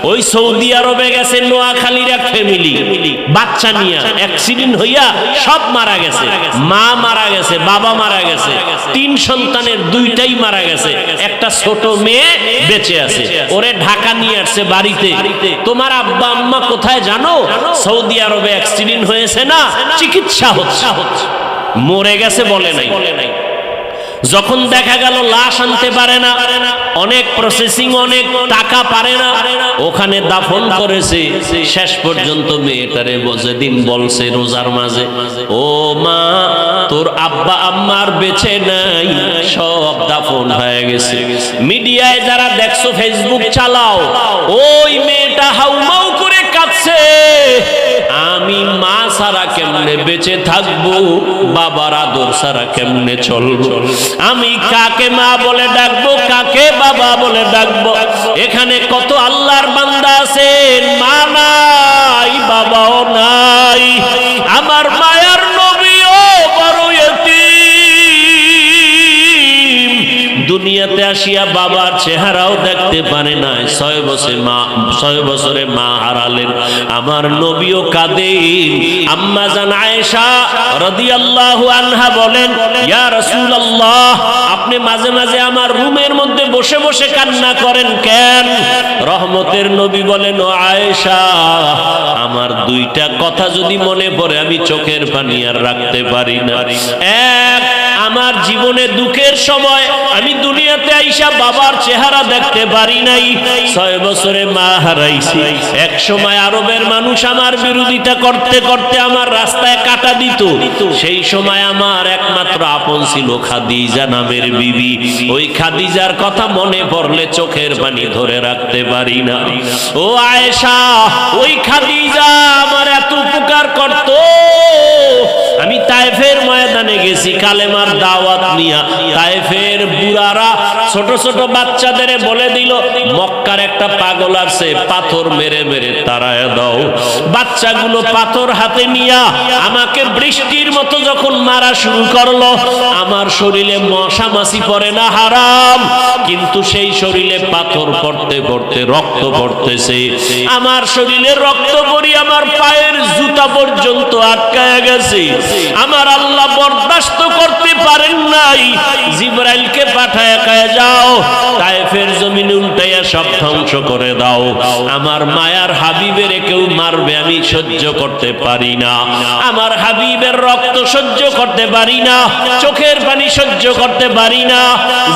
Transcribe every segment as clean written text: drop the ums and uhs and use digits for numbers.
ওই সৌদি আরবে গেছে নোয়াখালীর এক ফ্যামিলি, বাচ্চা নিয়ে অ্যাক্সিডেন্ট হইয়া সব মারা গেছে, মা মারা গেছে, বাবা মারা গেছে, 3 সন্তানের 2টাই মারা গেছে, একটা ছোট মেয়ে বেঁচে আছে। ওরে ঢাকা নিয়ে আসছে বাড়িতে। তোমার আব্বা আম্মা কোথায় জানো? সৌদি আরবে অ্যাক্সিডেন্ট হয়েছে না, চিকিৎসা হচ্ছে। মরে গেছে বলে নাই। যখন দেখা গেল লাশ আনতে পারে না, অনেক প্রসেসিং, অনেক টাকা পারে না, ওখানে দাফন করেছে। শেষ পর্যন্ত মেয়েটারে যেদিন বলছে রোজার মাঝে, ও মা তোর আব্বা আম্মার বেঁচে নাই, সব দাফন হয়ে গেছে। মিডিয়ায় যারা দেখছো, ফেসবুক চালাও, ওই মেয়েটা হাউমাউ করে কাঁদছে, আমি মা ছাড়া কেমনে বেঁচে থাকবো, বাবার আদর ছাড়া কেমনে চলবো, আমি কাকে মা বলে ডাকবো, কাকে বাবা বলে ডাকবো। এখানে কত আল্লাহর বান্দা আছেন, মা নাই, বাবাও নাই। আমার মায়ার নবীও বড় ইতিম, দুনিয়াতে আসিয়া বাবার চেহারাও দেখতে পারে না। 6 বছরে মা হারালেন। আমার নবীও কাঁদেন। আম্মা জান আয়েশা রাদিয়াল্লাহু আনহা বলেন, ইয়া রাসূলুল্লাহ, আপনি মাঝে মাঝে আমার রুমের মধ্যে বসে বসে কান্না করেন কেন? রহমতের নবী বলেন, ও আয়েশা, আমার 2টা কথা যদি মনে পড়ে আমি চোখের পানি আর রাখতে পারি না। এক, আমার জীবনে দুঃখের সময় আমি দুনিয়াতে আইসা বাবার চেহারা দেখতে পারি নাই। 6 বছরে মা হারাইছি। এক সময় আরবের মানুষ আমার বিরোধিতা করতে করতে আমার রাস্তায় কাটা দিত। সেই সময় আমার একমাত্র আপন ছিল খাদিজা নামের বিবি। ওই খাদিজার কথা মনে পড়লে চোখের পানি ধরে রাখতে পারি না। ও আয়েশা, ওই খাদিজা আমার এত উপকার করত। আমি তায়েফের ময়দানে গেছি কালেমার দাওয়াত নিয়া। তায়েফের বুড়ারা ছোট ছোট বাচ্চাদের বলে দিল, মক্কার একটা পাগল আছে, পাথর মেরে মেরে তাড়ায় দাও। বাচ্চাগুলো পাথর হাতে নিয়া আমাকে বৃষ্টির মতো যখন মারা শুরু করলো, আমার শরীরে মশা মাছি পড়ে না, হারাম, কিন্তু সেই শরীরে পাথর পড়তে পড়তে রক্ত পড়তেছে। আমার শরীরে রক্ত পড়ি আমার পায়ের জুতা পর্যন্ত আটকায় গেছে। আমার আল্লাহ বরদাস্ত করতে পারেন নাই। জিবরাইলকে পাঠায় কয়ে যাও, তায়েফের জমিন উল্টাইয়া সব ধ্বংস করে দাও। আমার মায়ার হাবিবের কেউ মারবে, আমি সহ্য করতে পারি না। আমার হাবিবের রক্ত সহ্য করতে পারি না, চোখের পানি সহ্য করতে পারি না।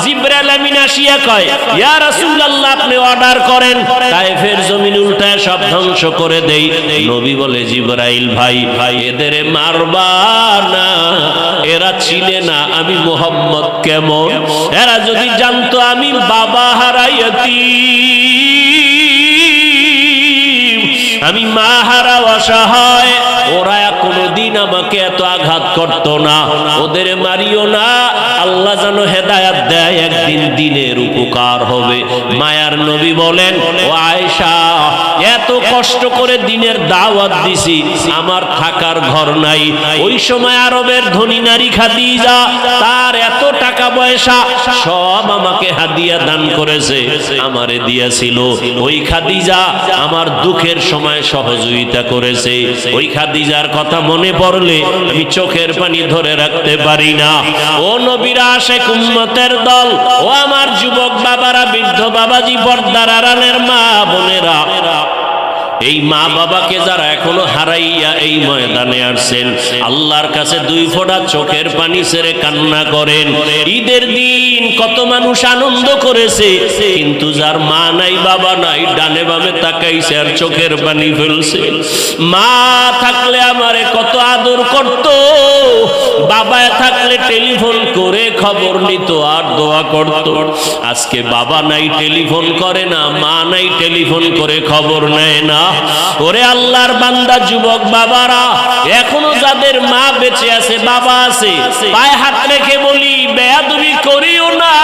জিবরাইল আমিন আসিয়া কয়, ইয়া রাসূলুল্লাহ, আপনি অর্ডার করেন, তায়েফের জমিন উল্টায় সব ধ্বংস করে দেই। নবী বলে, জিবরাইল ভাই, এদের মারবা না, এরা চিনে না আমি মুহাম্মদ কেমন। এরা যদি জানতো আমি বাবা হারাইয়াতি, আমি মা হারা অসহায়, ওরা কোনদিন আমাকে এত আঘাত করতো না। ওদের মারিও না, আল্লাহ যেন হেদায়েত দেয়, একদিন দিনের উপকার হবে। মায়ার নবী বলেন, ও আয়েশা, এত কষ্ট করে দিনের দাওয়াত দিছি, আমার থাকার ঘর নাই। ওই সময় আরবের ধনী নারী খাদিজা, তার এত টাকা পয়সা সব আমাকে হাদিয়া দান করেছে, আমারে দিয়েছিল। ওই খাদিজা আমার দুঃখের সময় সহযোগিতা করেছে। ওই খাদিজার কথা মনে পড়লে আমি চোখের পানি ধরে রাখতে পারি না। ও নবীর আশিক উম্মতের দল, ও আমার যুবক বাবারা, বৃদ্ধ বাবাজি, পর্দার আড়ালের মা বোনেরা, এই মা বাবাকে যারা এখনো হারাইয়া এই ময়দানে আসছেন, আল্লাহর কাছে 2 ফোঁটা চোখের পানি ছেড়ে কান্না করেন। ঈদের দিন কত মানুষ আনন্দ করেছে, কিন্তু যার মা নাই, বাবা নাই, ডানে বামে তাকাইছে আর চোখের পানি ফেলছে। মা থাকলে আমারে কত আদর করত, বাবা থাকলে টেলিফোন করে খবর নিত আর দোয়া করত। আজকে বাবা নাই, টেলিফোন করে না, মা নাই, টেলিফোন করে খবর নেয় না। ওরে আল্লাহর বান্দা যুবক বাবারা, এখনো যাদের মা বেঁচে আছে, বাবা আছে, পায়ে হাত রেখে বলি, বেয়াদবি করিও না।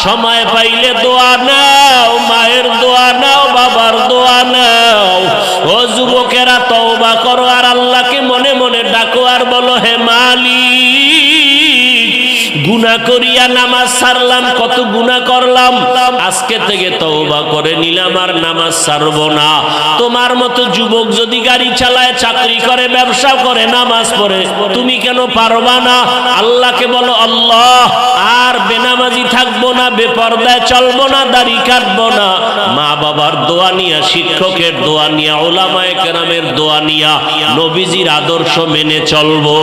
সময় পাইলে দোয়া নাও, মায়ের দোয়া নাও, বাবার দোয়া নাও। ও যুবকেরা, তওবা করো আর আল্লাহকে মনে মনে ডাকো আর বলো, হে মালিক, গুনাহ করিয়া নামাজ ছাড়লাম, কত গুনাহ করলাম, আজকে থেকে তওবা করে নিলাম আর নামাজ ছাড়বো না। তোমার মতো যুবক যদি গাড়ি চালায়, চাকরি করে, ব্যবসা করে, নামাজ পড়ে, তুমি কেন পারবা না? আল্লাহকে বলো, আল্লাহ আর বেনামাজি থাকবো না, বেপরদায় চলবো না, দাড়ি কাটবো না। মা বাবার দোয়া নিয়া, শিক্ষকের দোয়া নিয়া, উলামায়ে কেরামের দোয়া নিয়া নবীজির আদর্শ মেনে চলবো।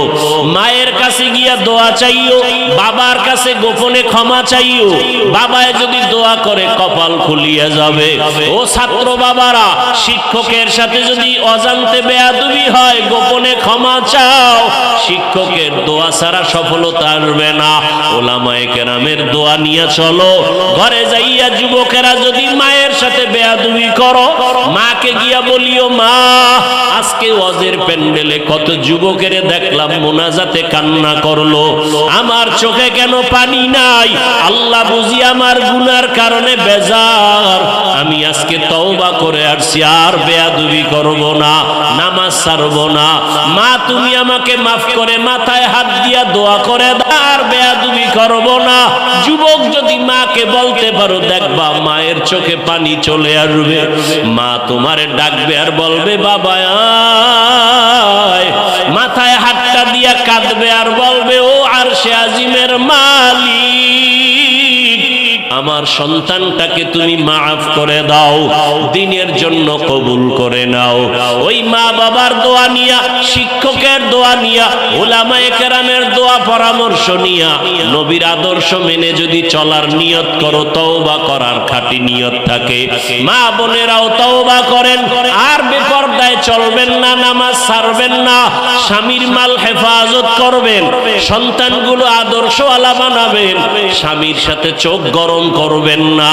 মায়ের কাছে গিয়া দোয়া চাইও, বাবার কাছে গোপনে ক্ষমা চাইও। বাবায় যদি দোয়া করে কপাল খুলিয়া যাবে। ও ছাত্র বাবারা, শিক্ষকের সাথে যদি অজান্তে বেয়াদবি হয়, গোপনে ক্ষমা চাও। শিক্ষকের দোয়া ছাড়া সফলতা আসবে না। উলামায়ে কেরামের দোয়া নিয়ে চলো। ঘরে যাইয়া যুবকেরা যদি মায়ের সাথে বেয়াদবি করো, মাকে গিয়া বলিও, মা আজকে ওয়াজের প্যান্ডেলে কত যুবকের দেখলাম মোনাজাতে কান্না করলো, আমার চোখে কেন পানি নাই? আল্লাহ বুঝি আমার গুনার কারণে বেজার। আমি আজকে তওবা করে আসছি, আর বেয়াদবি করব না, নামাজ ছাড়ব না। মা তুমি আমাকে মাফ করে মাথায় হাত দিয়া দোয়া করে দাও, আর বেয়াদবি করব না। যুবক যদি মাকে বলতে পারো, দেখবা মায়ের চোখে পানি চলে আসবে। মা তোমারে ডাকবে আর বলবে, বাবা আয়। মাথায় হাতটা দিয়া কাঁদবে আর বলবে, ও আরশে আজিমের মালিক, আমার সন্তানটাকে তুমি মাফ করে দাও, দিনের জন্য কবুল করে নাও। ওই মা বাবার দোয়া নিয়া, শিক্ষকের দোয়া নিয়া, উলামায়ে কেরামের দোয়া পরামর্শ নিয়া, নবীর আদর্শ মেনে যদি চলার নিয়ত করো, তওবা করার খাঁটি নিয়ত থাকে, মা বোনেরাও তওবা করেন। আর বেপরদায় চলবেন না, নামাজ ছাড়বেন না, স্বামীর মাল হেফাজত করবেন, সন্তানগুলো আদর্শওয়ালা বানাবেন, স্বামীর সাথে চোখ গরম করবেন না।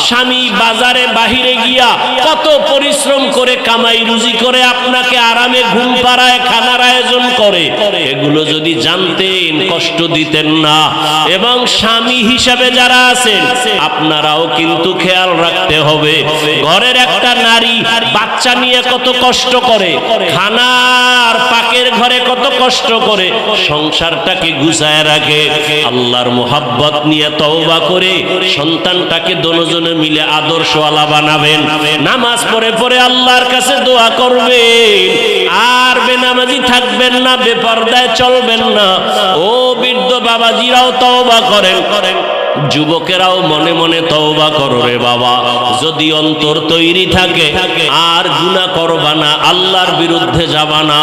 স্বামী বাজারে বাহিরে গিয়া কত পরিশ্রম করে কামাই রুজি করে আপনাকে আরামে ঘুম পাড়ায়, খানার আয়োজন করে, এগুলো যদি জানতেন কষ্ট দিতেন না। এবং স্বামী হিসাবে যারা আছেন, আপনারাও কিন্তু খেয়াল রাখতে হবে, ঘরের একটা নারী বাচ্চা নিয়ে কত কষ্ট করে, খানার পাকের ঘরে কত কষ্ট করে সংসারটাকে গুছায় রাখে। আল্লাহর মোহাব্বত নিয়ে তওবা করে সন্তানটাকে দুজনে মিলে আদর্শওয়ালা বানাবেন। নামাজ পড়ে পড়ে আল্লাহর কাছে দোয়া করবেন, আর বেনামাজি থাকবেন না, বেপরদায় চলবেন না। ও বৃদ্ধ বাবাজিরাও তওবা করেন, যুবকেরাও মনে মনে তওবা করো রে বাবা। যদি অন্তর তৈরি থাকে, আর গুনাহ করবা না, আল্লাহর বিরুদ্ধে যাবা না,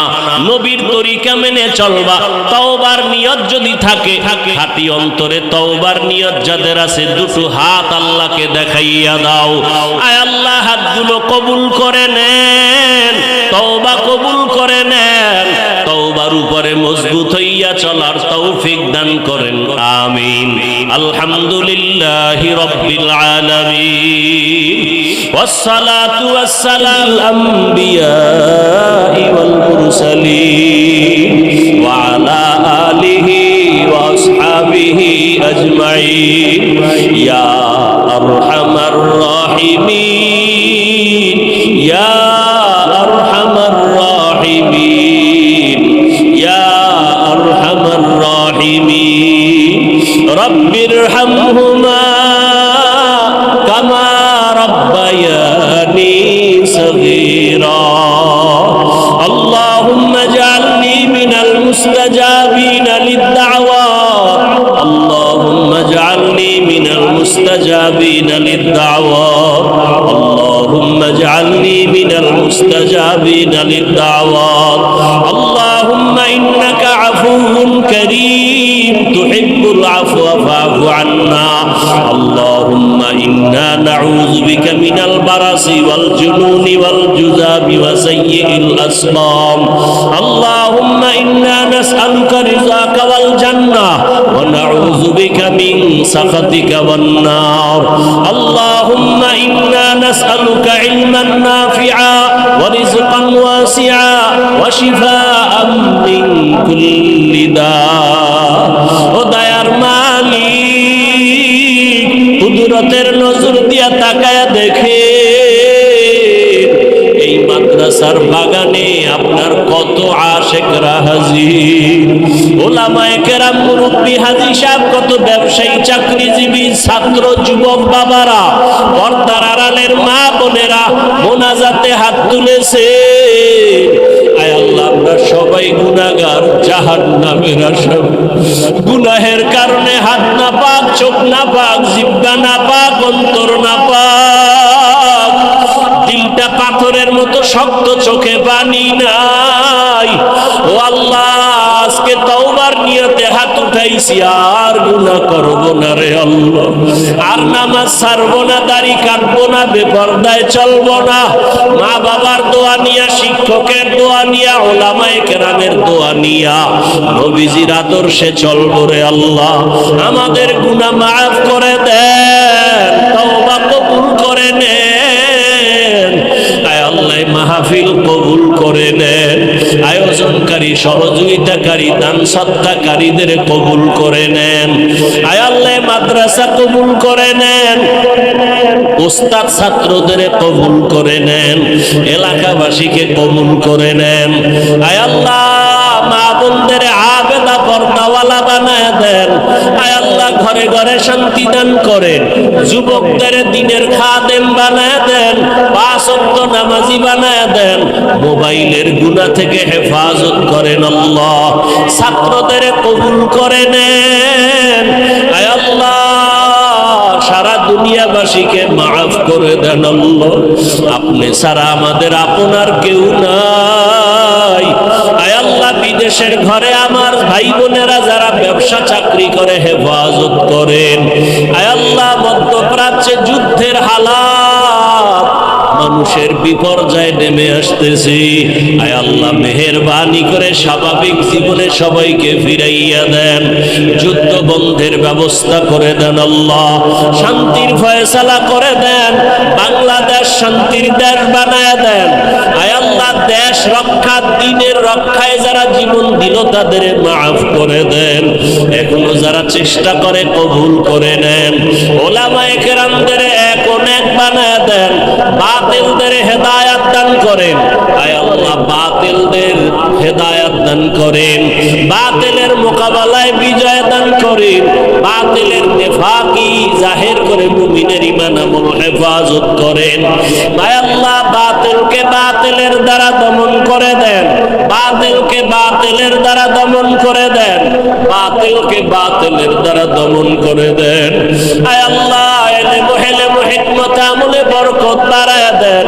নবীর তরিকা মেনে চলবা, তওবার নিয়ত যদি থাকে, খাঁটি অন্তরে তওবার নিয়ত যাদের আছে, দুটো হাত আল্লাহকে দেখাইয়া দাও। আয় আল্লাহ, হাতগুলো কবুল করে নেন, তওবা কবুল করে নেন, তওবার উপরে মজবুত হইয়া চলার তৌফিক দান করেন, আমিন। আলহামদুলিল্লাহি রাব্বিল আলামিন, ওয়াসসালাতু ওয়াসসালামু আলাল আমবিয়াই ওয়াল মুরসালিন ওয়া আলা আলিহি ওয়া আসহাবিহি আজমাইন। ইয়া আরহামার রাহিমিন, ইয়া আরহামার রাহিমিন, ইয়া আরহামার রাহিমিন। রব্বিরহামহুমা কামা রব্বায়ানি সগীরা। আল্লাহুম্মা জাআলনি মিনাল মুস্তাজাবিনা লিদ-দাওয়াত, আল্লাহুম্মা জাআলনি মিনাল মুস্তাজাবিনা লিদ-দাওয়াত, আল্লাহুম্মা জাআলনি মিনাল মুস্তাজাবিনা লিদ-দাওয়াত। আল্লাহুম্মা ইন্নাকা আফুউন কারীম তুহিব্বুল আফওয়া ফা'ফু আন্না। আল্লাহুম্মা ইন্না নাউযু বিকা মিনাল বারাসি ওয়াল জুনুনি ওয়াল জুযাবি ওয়া সাইয়্যিল আসকাম। আল্লাহুম্মা ইন্না নাসআলুকা রিযাকা ওয়াল জান্নাহ ওয়া নাউযু বিকা মিন সাখাতিকা ওয়ান নার। আল্লাহুম্মা ইন্না নাসআলুকা ইলমান নাফিআ ওয়া রিজকান ওয়াসিআ ওয়া শিফাআন মিন কুল্লি দা। ও দয়ার মালিক, কুদরতের নজর দিয়া তাকায়া দেখে এই মাদ্রাসা মাদ্রাসার বাগানে আপনার কত আশেকরা হাজির, ওলামায়ে কেরাম, মুরব্বী, হাজী সাহেব, কত ব্যবসায়ী, চাকরিজীবী, ছাত্র, যুবক বাবারা, পর্দার আড়ালের মা বোনেরা মোনাজাতে হাত তুলেছে। আয় আল্লাহ, আমরা সবাই গুনাহগার, জাহান্নামের আসামি। গুনাহের কারণে হাত না পাক, চোখ না পাক, জিহ্বা না পাক, অন্তর না পাক, দিলটা পাথরের মতো শক্ত, চোখে পানি নাই। ও আল্লাহ, আজকে তওবার নিয়তে হাত উঠাইছি, আর গুনাহ করব না রে আল্লাহ, আর নামাজ ছাড়বো না, দাড়ি কাটবো না, বেপরদায় চলবো না। মা বাবার দোয়া নিয়া, শিক্ষকের দোয়া নিয়া, ওলামায়ে কেরামের দোয়া নিয়া নবীজির আদর্শে চলবো রে আল্লাহ। আমাদের গুনাহ মাফ করে দেন, তওবা কবুল করে নেন। আয় আল্লাহ, মাহফিল কবুল করে নেন। আয়োজনকারী, সহযোগিতাকারী, দান সদকাকারীদের কবুল করে নেন। আয় আল্লাহ, মাদ্রাসা কবুল করে নেন, উস্তাদ ছাত্রদের কবুল করে নেন, এলাকাবাসীকে কবুল করে নেন। আয় আল্লাহ, মা বোনদের আবেদা পর্দাওয়ালা বানায় দেন। আয় আল্লাহ, ঘরে ঘরে শান্তি দান করেন, যুবকদের দ্বীনের খাদেম বানায় দেন, পাঁচ ওয়াক্ত নামাজি বানায় দেন, মোবাইলের গুনাহ থেকে হেফাজত করেন আল্লাহ। ছাত্রদের কবুল করে নেন। আয় আল্লাহ, সারা দুনিয়াবাসীকে মাফ করে দেন আল্লাহ। আপনি ছাড়া আমাদের আপনার কেউ নাই। আয় আল্লাহ, বিদেশের ঘরে আমার ভাই বোনেরা যারা ব্যবসা চাকরি করে হেফাজত করেন। আয় আল্লাহ, মধ্যপ্রাচ্যে যুদ্ধের হালাত, মানুষের বিপর্যয় নেমে আসতেছে। আয় আল্লাহ, মেহেরবানি করে স্বাভাবিক জীবনে সবাইকে ফিরাইয়া দেন, যুদ্ধ বন্ধের ব্যবস্থা করে দেন আল্লাহ, শান্তির ফয়সালা করে দেন, বাংলাদেশ শান্তির দেশ বানায় দেন। আয় আল্লাহ, দেশ রক্ষা, দ্বীনের রক্ষায় যারা জীবন দিল তাদের মাফ করে দেন। এখনো যারা চেষ্টা করে কবুল করে নেন। ওলামায়ে কেরামদের এক অনেক বানায় দেন, বাতিলদের হেদায়াত দান করেন। আয় আল্লাহ, বাতিলদের হেদায়াত দান করেন, বাতিলের মোকাবেলায় বিজয় দান করেন, বাতিলের নেফাকি জাহির করে মুমিনের ঈমান আমল হেফাজত করেন। আয় আল্লাহ, বাতিলকে বাতিলের দ্বারা দমন করে দেন, বাতিলকে বাতিলের দ্বারা দমন করে দেন, বাতিলকে বাতিলের দ্বারা দমন করে দেন। আয় আল্লাহ, ইলম, হিলম, হিকমত, আমলে বরকত বাড়ায় দেন।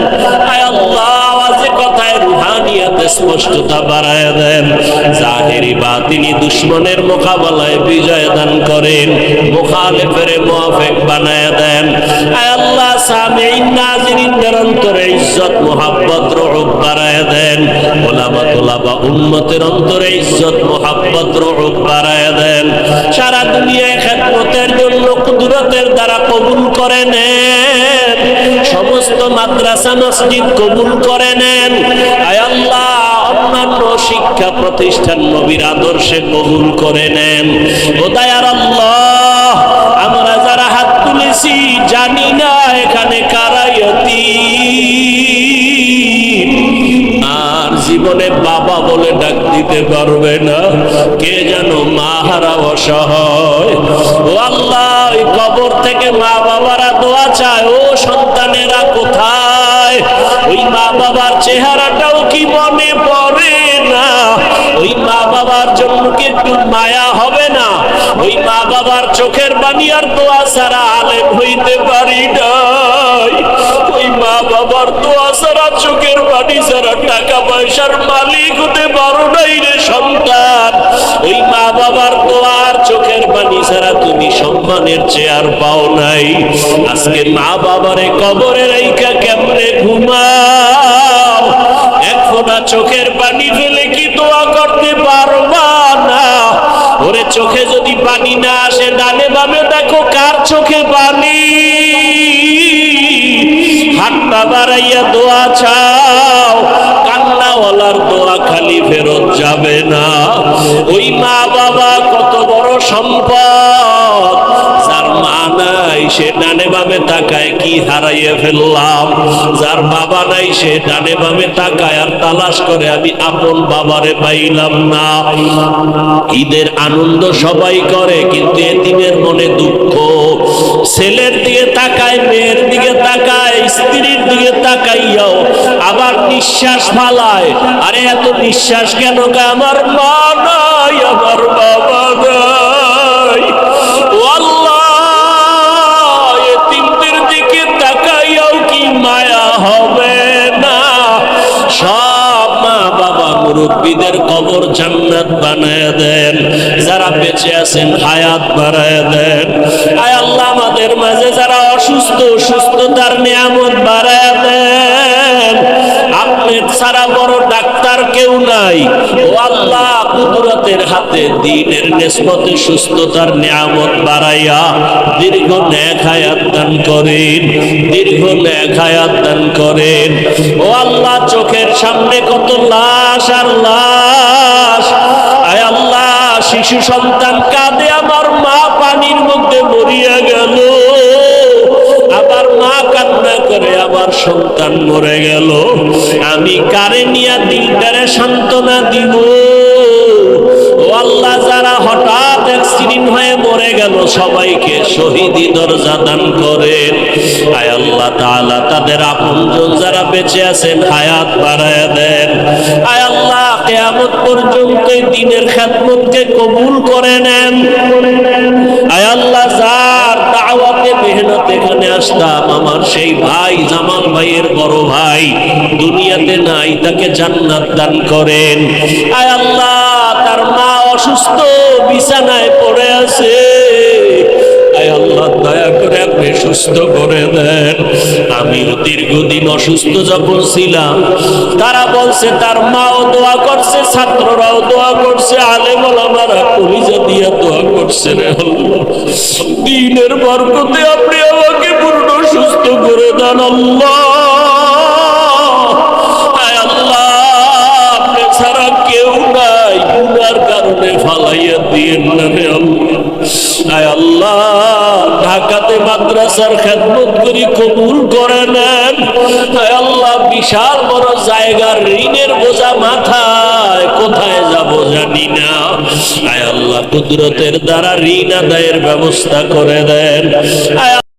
আয় আল্লাহ, আওয়াজে কথায় রুহানিয়াতে স্পষ্টতা বাড়ায় দেন। জাহিরি বাতিনি দুশমনের মোকাবেলায় বিজয় দান করেন, মুখালিফের মুওয়াফিক বানায় দেন। আয় আল্লাহ, সামিঈন নাযিরিনদের অন্তরে ইজ্জত, মুহাব্বত, রুহ বাড়ায় দেন। ওলামা তোলাবা উম্মতের অন্তরে ইজ্জত, মুহাব্বত, রুহ বাড়ায় দেন। সারা দুনিয়ায় খেদমতের জন্য কুদরতের দ্বারা কবুল করে নেন। সমস্ত মাদ্রাসা, মসজিদ কবুল করে নেন। আয় আল্লাহ, অন্যান্য শিক্ষা প্রতিষ্ঠান নবীর আদর্শে কবুল করে নেন। ও দয়ার আল্লাহ, আমরা যারা হাত তুলেছি জানি না এখানে কারা ইয়াতীম, আর জীবনে বাবা বলে ডাক দিতে পারবে না, কে যেন মা হারা অসহায়। ও আল্লাহ, ওই কবর থেকে মা বাবারা দোয়া চায়, ও সন্তানেরা কোথায়? ওই মা বাবার চেহারাটাও কি মনে পড়ে না? ওই মা বাবার জন্য কি একটু মায়া হবে না? ওই মা বাবার চোখের পানি আর দোয়া ছাড়া আলেম হইতে পারি নাই। ওই মা বাবার দোয়া ছাড়া, চোখের পানি ছাড়া টাকা পয়সার মালিক হতে পারো নাই রে সন্তান। ওই মা বাবার দোয়া আর চোখের পানি ছাড়া তুমি সম্মানের চেয়ার পাও নাই। আজকে মা বাবারে কবরে রাইখা কেমনে ঘুমাও? এক ফোঁটা চোখের পানি ফেলে কি দোয়া করতে পারবা না? ওরে, চোখে যদি পানি না আসে, ডানে বামে দেখো কার চোখে পানি। হাতটা বাড়াইয়া দোয়া চাও, কান্নাওয়ালার দোয়া খালি ফেরত যাবে না। ওই মা বাবা কত বড় সম্পদ, যার মা নাই সে ডানে বামে তাকায় কি হারাইয়ে ফেললাম, যার বাবা নাই সে ডানে বামে তাকায় আর তালাশ করে আমি আপন বাবারে পাইলাম না। ঈদের আনন্দ সবাই করে কিন্তু এতিমের মনে দুঃখ। ছেলের দিকে তাকায়, মেয়ের দিকে তাকায়, স্ত্রীর দিকে তাকাইয়াও আবার নিঃশ্বাস ফালায়। আরে এত নিঃশ্বাস কেন? আমার মা নাই, আমার বাবা নাই। ও আল্লাহ, এতিমদের দিকে তাকাইয়াও কি মায়া হবে না? সব মা বাবা মুরব্বীদের কবর জান্নাত বানায় দেন, যারা বেঁচে আছেন হায়াত বাড়ায় দেন। আয় আল্লাহ, আমাদের মাঝে যারা অসুস্থ সুস্থতার নিয়ামত বাড়ায় দেন। আপনি ছাড়া বড় ডাক্তার কেউ নাই। ও আল্লাহ, কুদরতের হাতে দ্বীনের নিসবতে সুস্থতার নিয়ামত বাড়াইয়া দীর্ঘ নেক হায়াত দান করেন, দীর্ঘ নেক হায়াত দান করেন। ও আল্লাহ, চোখের সামনে কত লাশ আর লাশ। আয় আল্লাহ, শিশু সন্তান কাঁদে, আমার মা পানির মধ্যে মরিয়া গেল। আবার মা কান্না করে, আমার সন্তান মরে গেল। আমি কারে নিয়া দিলটারে সান্ত্বনা দিব? ও আল্লাহ, যারা হঠাৎ অ্যাক্সিডেন্ট হয়ে মরে গেল সবাইকে শহীদি দরজা দান করেন। আয় আল্লাহ তাআলা, তাদের আপনজন যারা বেঁচে আছেন হায়াত বাড়ায় দেন। আয় আল্লাহ, কিয়ামত পর্যন্ত দ্বীনের খেদমতকে কবুল করে নেন। আয় আল্লাহ, যার দাওয়াতে মেহনত এখানে আসলাম, আমার সেই ভাই জামাল ভাইয়ের বড় ভাই দুনিয়াতে নাই, তাকে জান্নাত দান করেন। আয় আল্লাহ, তার মা অসুস্থ বিছানায় পড়ে আছে। আয় আল্লাহ, দয়া করে আপনি সুস্থ করে দেন। আমিও দীর্ঘদিন অসুস্থ যখন ছিলাম, তারা বলছে, তার মাও দোয়া করছে, ছাত্ররাও দোয়া করছে, আলেম ওলামারা কলিজা দিয়া দোয়া করছে। রে আল্লাহ, দ্বীনের বরকতে আপনি আমাকে পূর্ণ সুস্থ করে দেন আল্লাহ। আয় আল্লাহ, আপনি ছাড়া কেউ নাই, গুনার কারণে ফালাইয়া দিয়েন না রে আল্লাহ। আয় আল্লাহ, ঢাকাতে মাদ্রাসার খেদমত করি, কবুল করে নেন। আয় আল্লাহ, বিশাল বড় জায়গার ঋণের বোঝা মাথায়, কোথায় যাব জানি না। আয় আল্লাহ, কুদরতের দ্বারা ঋণ আদায়ের ব্যবস্থা করে দেন। আয়